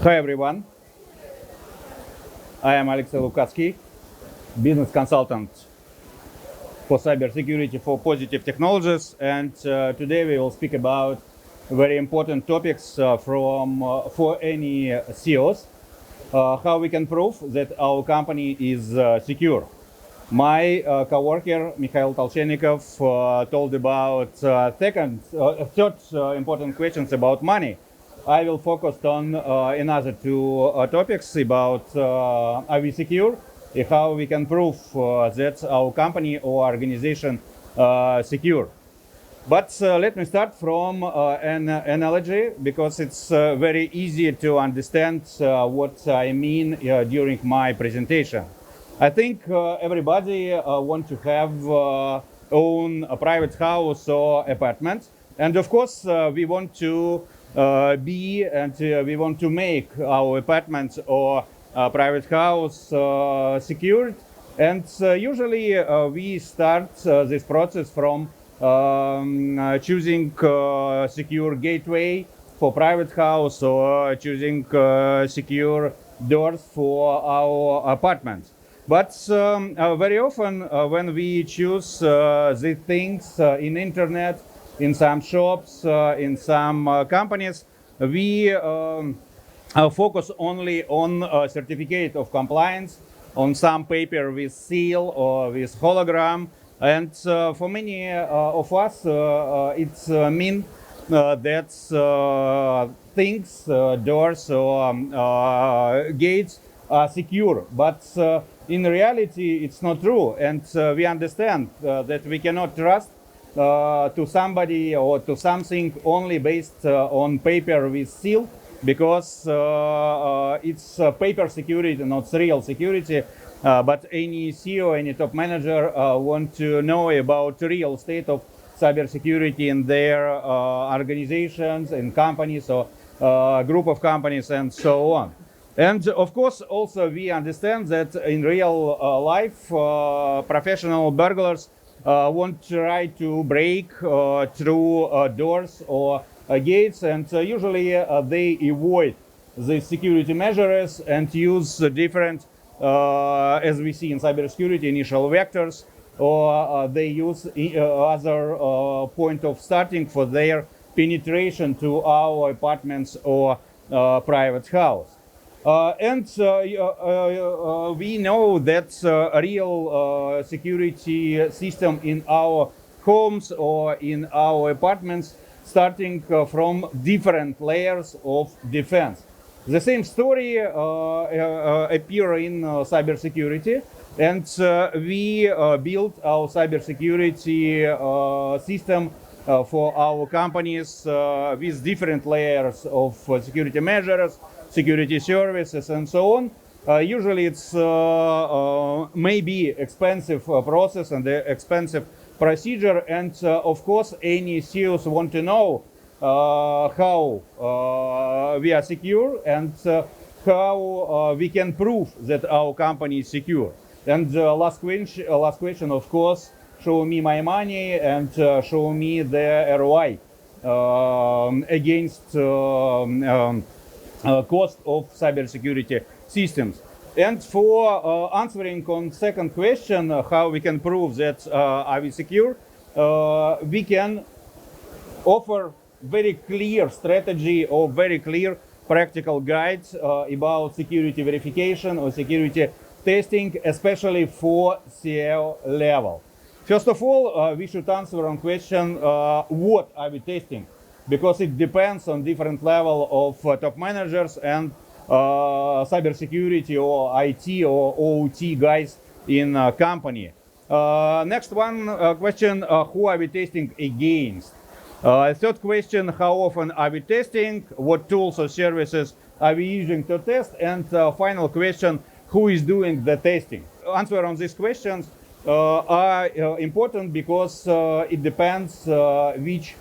Hi everyone, I am Alexey Lukatsky, business consultant for cybersecurity for positive technologies, and today we will speak about very important topics for any CEOs, how we can prove that our company is secure. My coworker Mikhail Tolchenikov told about third important questions about money. I will focus on another two topics about are we secure, how we can prove that our company or organization secure. But let me start from an analogy because it's very easy to understand what I mean during my presentation. I think everybody wants to have own a private house or apartment, and of course we want to we want to make our apartment or private house secured, and usually we start this process from choosing secure gateway for private house or choosing secure doors for our apartments. But very often when we choose the things in internet, in some shops, in some companies, we focus only on certificate of compliance, on some paper with seal or with hologram. And for many of us, it's mean that things, doors or gates are secure. But in reality, it's not true. And we understand that we cannot trust to somebody or to something only based on paper with seal, because it's paper security, not real security. But any CEO, any top manager want to know about real state of cybersecurity in their organizations and companies or group of companies and so on. And of course, also we understand that in real life, professional burglars won't try to break through doors or gates, and usually they avoid the security measures and use different, as we see in cybersecurity, initial vectors, or they use other point of starting for their penetration to our apartments or private house. We know that a real security system in our homes or in our apartments starting from different layers of defense. The same story appear in cybersecurity, and we built our cybersecurity system for our companies with different layers of security measures, security services, and so on. Usually it's maybe expensive process and expensive procedure, and of course any CEOs want to know how we are secure and how we can prove that our company is secure. And last question, of course, show me my money and show me the ROI against cost of cybersecurity systems. And for answering on second question, how we can prove that are we secure, we can offer very clear strategy or very clear practical guides about security verification or security testing, especially for CEO level. First of all, we should answer on question, what are we testing? Because it depends on different level of top managers and cybersecurity or IT or OT guys in a company. Next one question, who are we testing against? Third question, how often are we testing? What tools or services are we using to test? And final question, who is doing the testing? Answer on these questions are important because it depends which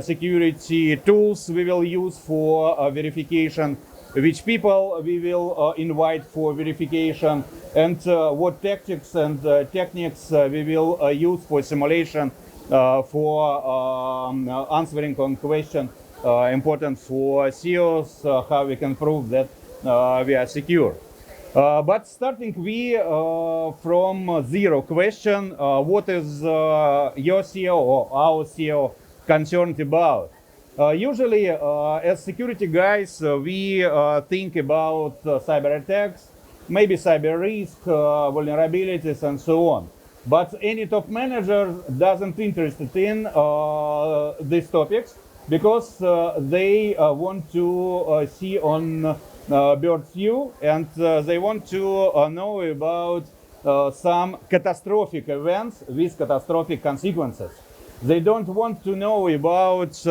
security tools we will use for verification, which people we will invite for verification, and what tactics and techniques we will use for simulation for answering on question important for CEOs, how we can prove that we are secure. But starting from zero question, what is your CEO or our CEO concerned about? Usually, as security guys, we think about cyber attacks, maybe cyber risk, vulnerabilities, and so on. But any top manager doesn't interested in these topics because they want to see on bird's view, and they want to know about some catastrophic events with catastrophic consequences. They don't want to know about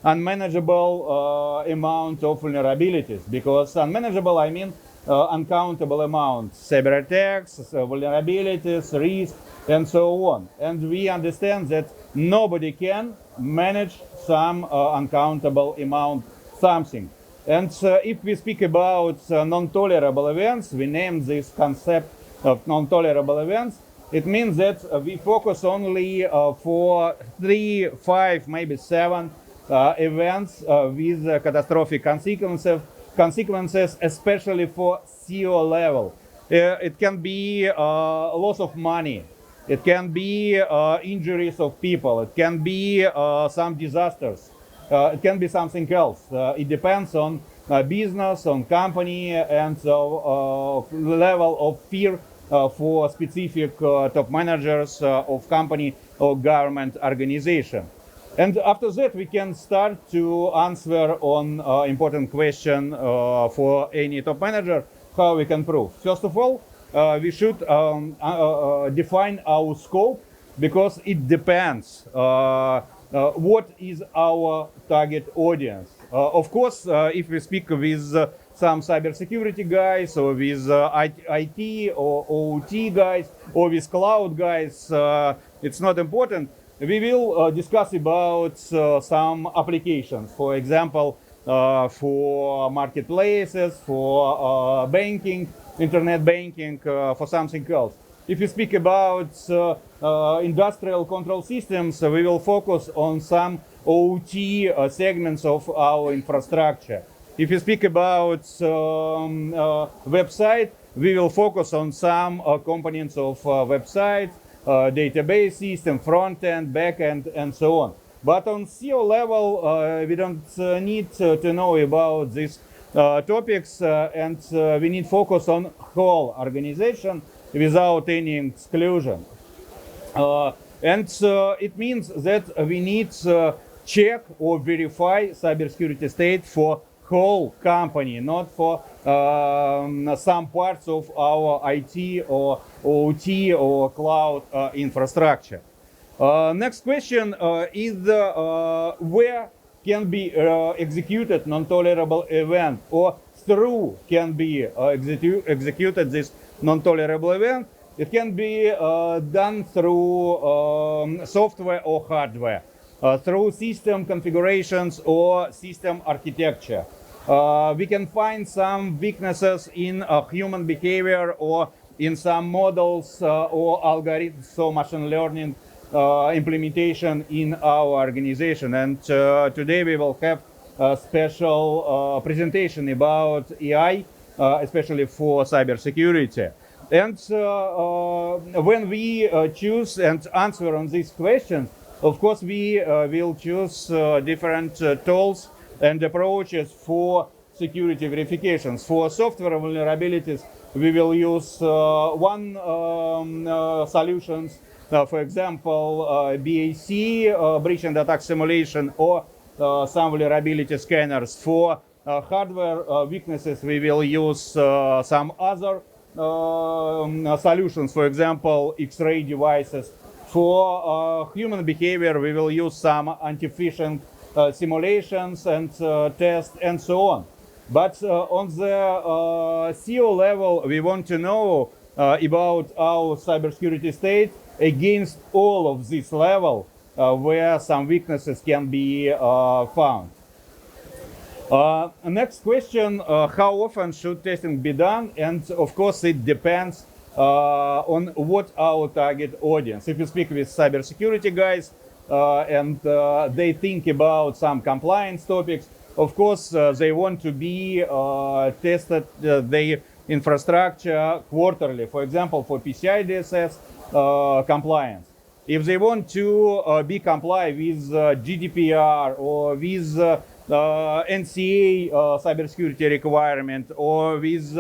unmanageable amount of vulnerabilities, because unmanageable, I mean uncountable amounts, cyber attacks, vulnerabilities, risk, and so on. And we understand that nobody can manage some uncountable amount something. And if we speak about non-tolerable events, we name this concept of non-tolerable events. It means that we focus only for 3, 5, maybe 7 events with catastrophic consequences, especially for CEO level. It can be loss of money. It can be injuries of people. It can be some disasters. It can be something else. It depends on business, on company, and level of fear for specific top managers of company or government organization. And after that, we can start to answer on important question for any top manager, how we can prove. First of all, we should define our scope, because it depends what is our target audience. Of course, if we speak with some cybersecurity guys, or with IT or OT guys, or with cloud guys, it's not important. We will discuss about some applications, for example, for marketplaces, for banking, internet banking, for something else. If you speak about industrial control systems, we will focus on some OT segments of our infrastructure. If you speak about website, we will focus on some components of website, database system, front end, back end, and so on. But on CEO level, we don't need to know about these topics, and we need focus on whole organization without any exclusion. It means that we need check or verify cybersecurity state for whole company, not for some parts of our IT or OT or cloud infrastructure. Next question is where can be executed non-tolerable event, or through can be executed this non-tolerable event. It can be done through software or hardware, through system configurations or system architecture. We can find some weaknesses in human behavior, or in some models or algorithms, so machine learning implementation in our organization. And today we will have a special presentation about AI, especially for cybersecurity. And when we choose and answer on these questions, of course, we will choose different tools and approaches for security verifications. For software vulnerabilities, we will use one solutions, for example, BAC, breach and attack simulation, or some vulnerability scanners. For hardware weaknesses, we will use some other solutions, for example, X-ray devices. For human behavior, we will use some anti-phishing simulations and tests, and so on. But on the CEO level, we want to know about our cybersecurity state against all of this level where some weaknesses can be found. Next question, how often should testing be done? And of course, it depends on what our target audience. If you speak with cybersecurity guys and they think about some compliance topics, Of course, they want to be tested their infrastructure quarterly. For example, for PCI DSS compliance. If they want to be comply with GDPR or with NCA cybersecurity requirement or with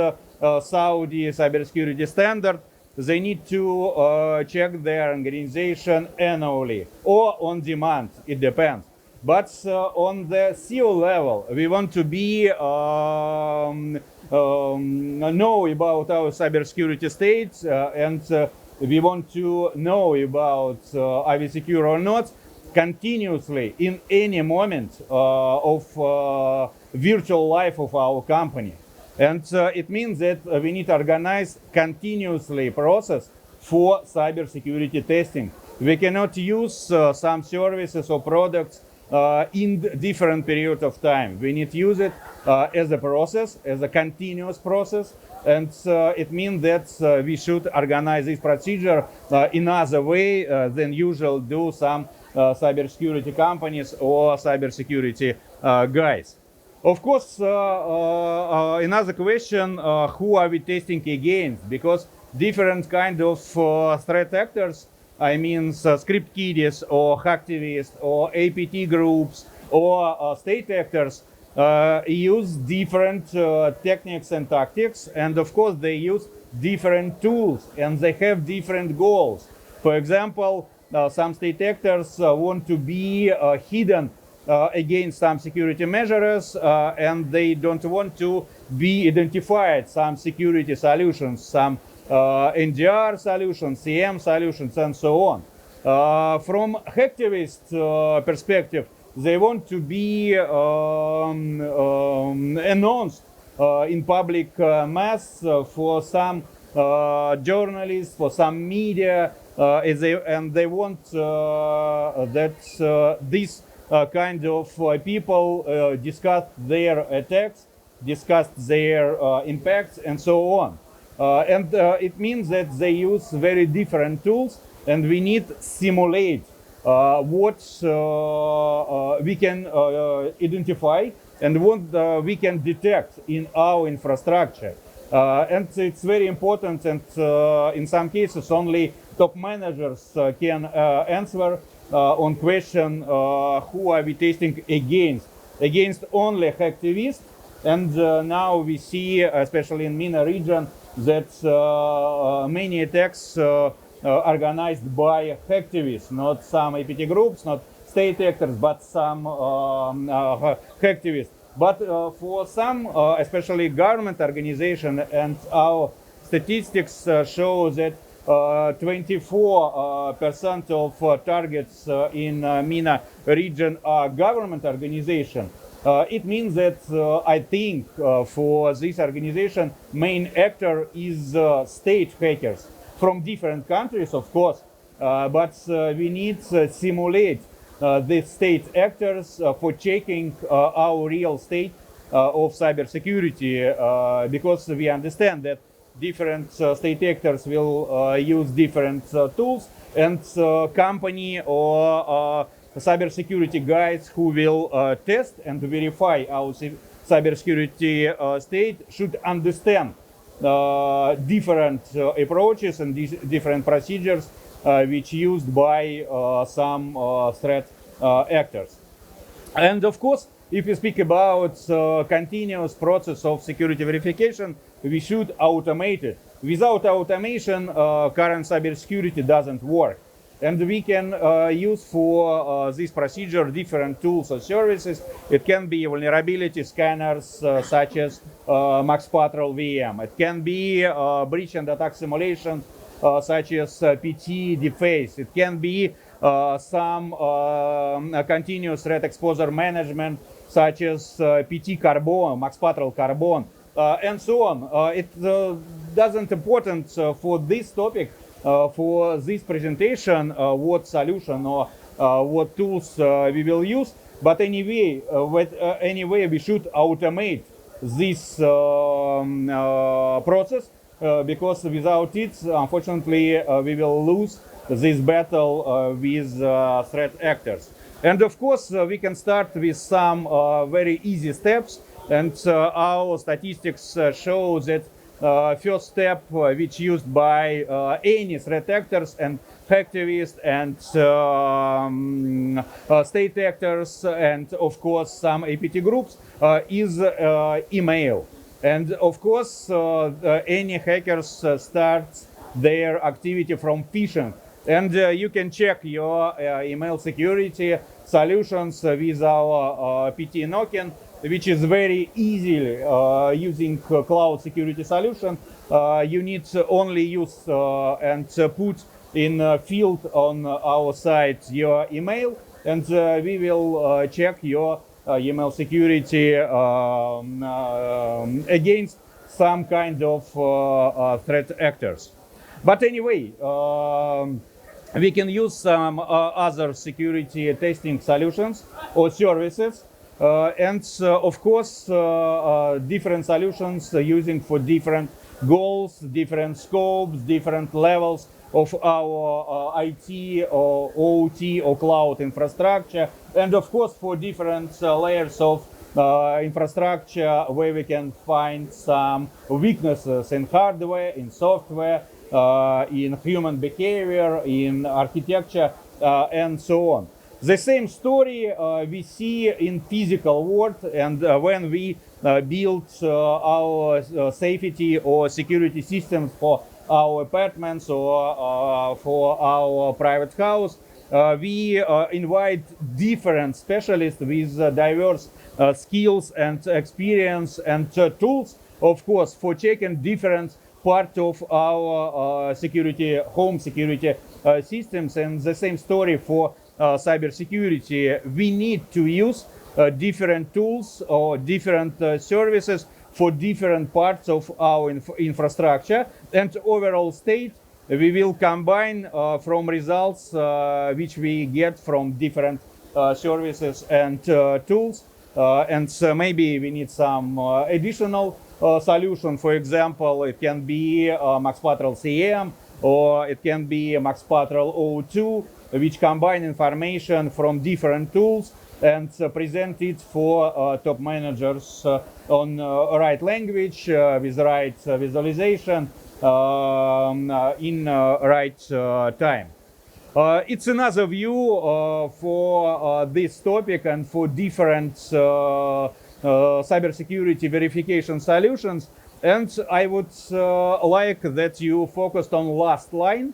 Saudi cybersecurity standard, they need to check their organization annually or on demand. It depends. But on the CEO level, we want to be know about our cybersecurity state and we want to know about are we secure or not continuously in any moment of virtual life of our company. And it means that we need to organize continuously process for cybersecurity testing. We cannot use some services or products in different period of time. We need to use it as a process, as a continuous process. And it means that we should organize this procedure in other way than usual do some cybersecurity companies or cybersecurity guys. Of course, another question, who are we testing against? Because different kind of threat actors, I mean script kiddies or hacktivists or APT groups or state actors use different techniques and tactics, and of course they use different tools and they have different goals. For example, some state actors want to be hidden against some security measures and they don't want to be identified some security solutions, some NDR solutions, CM solutions, and so on. From hacktivist perspective, they want to be announced in public mass for some journalists, for some media, and they want that this kind of people discuss their attacks, discuss their impacts, and so on. And it means that they use very different tools, and we need to simulate what we can identify and what we can detect in our infrastructure. And it's very important, and in some cases only top managers can answer on question who are we testing against only hacktivists. And now we see, especially in MENA region, that many attacks organized by hacktivists, not some APT groups, not state actors, but some hacktivists. But for some, especially government organization, and our statistics show that 24% of targets in MENA region are government organization. It means that I think for this organization, main actor is state hackers from different countries, of course, but we need to simulate the state actors for checking our real state of cybersecurity, because we understand that different state actors will use different tools, and company or cybersecurity guys who will test and verify our cybersecurity state should understand different approaches and different procedures which used by some threat actors. And of course, if we speak about continuous process of security verification, we should automate it. Without automation, current cybersecurity doesn't work. And we can use for this procedure different tools or services. It can be vulnerability scanners such as Max Patrol VM. It can be breach and attack simulation such as PT Deface. It can be some continuous threat exposure management such as PT Carbon, Max Patrol Carbon, and so on. It doesn't important for this topic, for this presentation, what solution or what tools we will use. But anyway, anyway, we should automate this process because without it, unfortunately, we will lose this battle with threat actors. And of course, we can start with some very easy steps. And our statistics show that first step, which used by any threat actors and hacktivists and state actors and of course some APT groups, is email. And of course, any hackers start their activity from phishing. And you can check your email security solutions with our PT Nokin, which is very easily using cloud security solution. You need to only use and put in a field on our site your email, and we will check your email security against some kind of threat actors. But anyway, we can use some other security testing solutions or services, and of course different solutions using for different goals, different scopes, different levels of our IT or OT or cloud infrastructure, and of course for different layers of infrastructure where we can find some weaknesses in hardware, in software, in human behavior, in architecture, and so on. The same story we see in physical world, and when we build our safety or security systems for our apartments or for our private house, we invite different specialists with diverse skills and experience and tools, of course, for checking different part of our security, home security systems. And the same story for cybersecurity. We need to use different tools or different services for different parts of our infrastructure, and overall state we will combine from results which we get from different services and tools, and maybe we need some additional solution. For example, it can be Max Patrol CM, or it can be Max Patrol O2, which combine information from different tools and present it for top managers on right language, with right visualization, in right time. It's another view for this topic and for different cybersecurity verification solutions. And I would like that you focused on last line.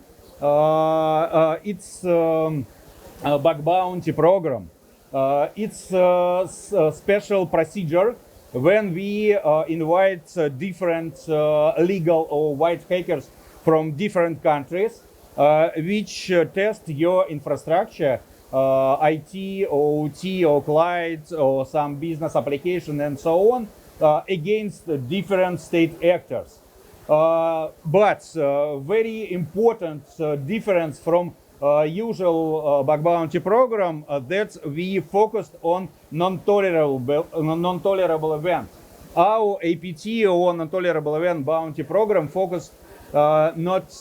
It's a bug bounty program. It's a special procedure when we invite different legal or white hackers from different countries, which test your infrastructure, IT, OT, or client, or some business application, and so on, against different state actors. But very important difference from usual bug bounty program, that we focused on non-tolerable event. Our APT or non-tolerable event bounty program focused not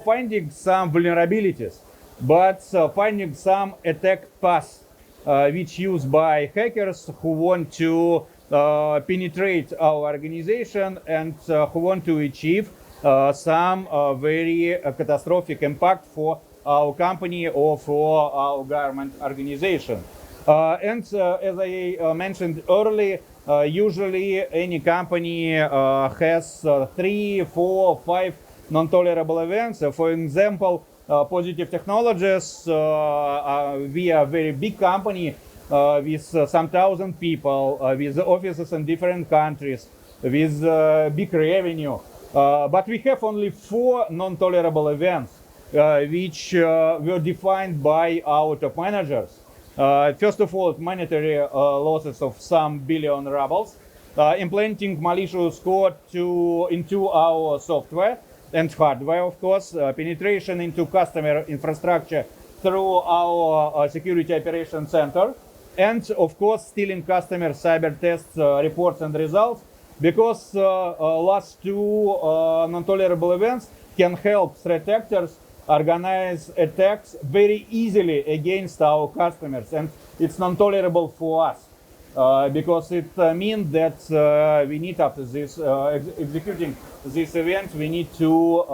finding some vulnerabilities, but finding some attack paths which used by hackers who want to penetrate our organization and who want to achieve some very catastrophic impact for our company or for our government organization. And as I mentioned earlier, usually any company has 3, 4, 5 non-tolerable events. For example, Positive Technologies, we are a very big company with some thousand people, with offices in different countries, with big revenue. But we have only 4 non-tolerable events, which were defined by our top managers. First of all, monetary losses of some billion rubles, implanting malicious code into our software and hardware, of course, penetration into customer infrastructure through our security operations center, and of course stealing customer cyber tests reports and results, because last 2 non-tolerable events can help threat actors organize attacks very easily against our customers and it's non-tolerable for us. Because it means that we need, after this executing this event, we need to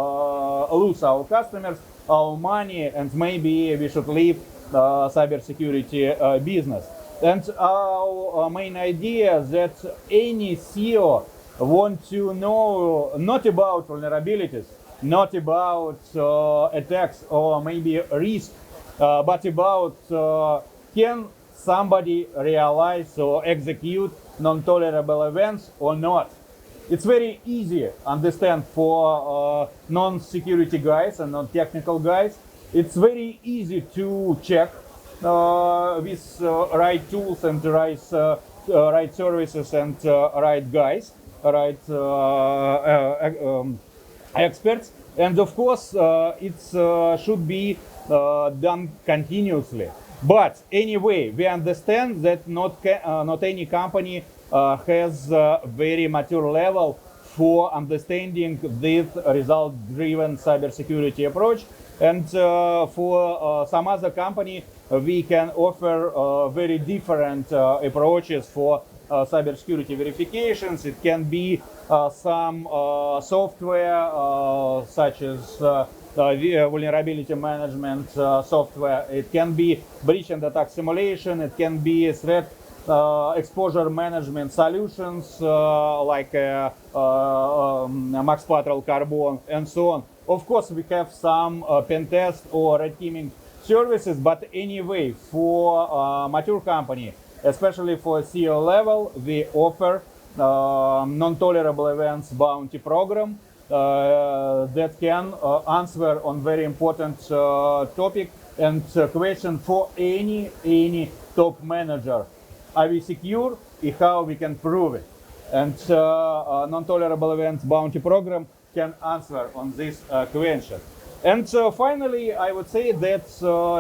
lose our customers, our money, and maybe we should leave cybersecurity business. And our main idea that any CEO want to know not about vulnerabilities, not about attacks or maybe risk, but about can somebody realize or execute non-tolerable events or not. It's very easy to understand for non-security guys and non-technical guys. It's very easy to check with right tools and right services and right guys, right experts. And of course, it should be done continuously. But anyway, we understand that not any company has a very mature level for understanding this result-driven cybersecurity approach. And for some other company, we can offer very different approaches for cybersecurity verifications. It can be some software such as vulnerability management software. It can be breach and attack simulation. It can be threat exposure management solutions like Max Patrol Carbon and so on. Of course, we have some pen test or red teaming services, but anyway, for mature company, especially for CEO level, we offer non-tolerable events bounty program that can answer on very important topic and question for any top manager. Are we secure? And how we can prove it? And non-tolerable events bounty program can answer on this question. And finally, I would say that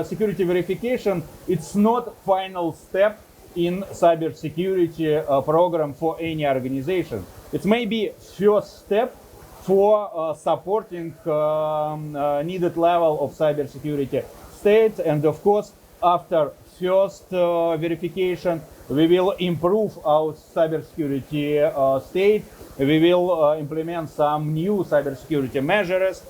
security verification, it's not final step in cybersecurity program for any organization. It may be first step for supporting needed level of cybersecurity state. And of course, after first verification, we will improve our cybersecurity state. We will implement some new cybersecurity measures.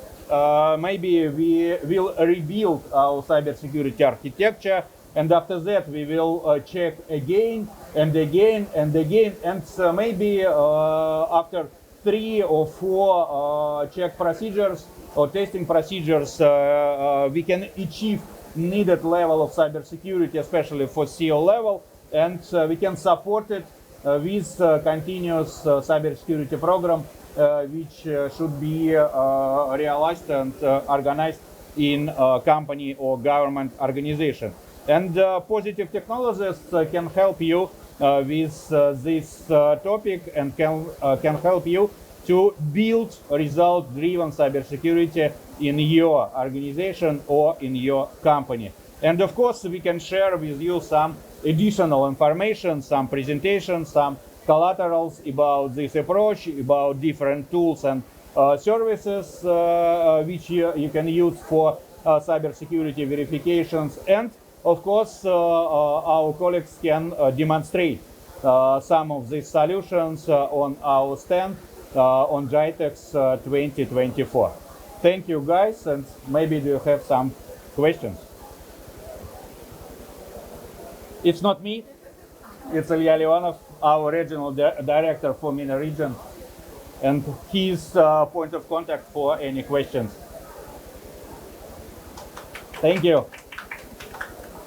Maybe we will rebuild our cybersecurity architecture. And after that, we will check again and again and again. And maybe after 3 or 4 check procedures or testing procedures, we can achieve needed level of cybersecurity, especially for CEO level, and we can support it with continuous cybersecurity program, which should be realized and organized in a company or government organization. And positive technologies can help you with this topic and can help you to build result-driven cybersecurity in your organization or in your company. And of course, we can share with you some additional information, some presentations, some collaterals about this approach, about different tools and services which you can use for cybersecurity verifications. And of course, our colleagues can demonstrate some of these solutions on our stand on GITEX 2024. Thank you, guys, and maybe you have some questions. It's not me, it's Ilya Leonov, our regional director for MENA region, and he's point of contact for any questions. Thank you.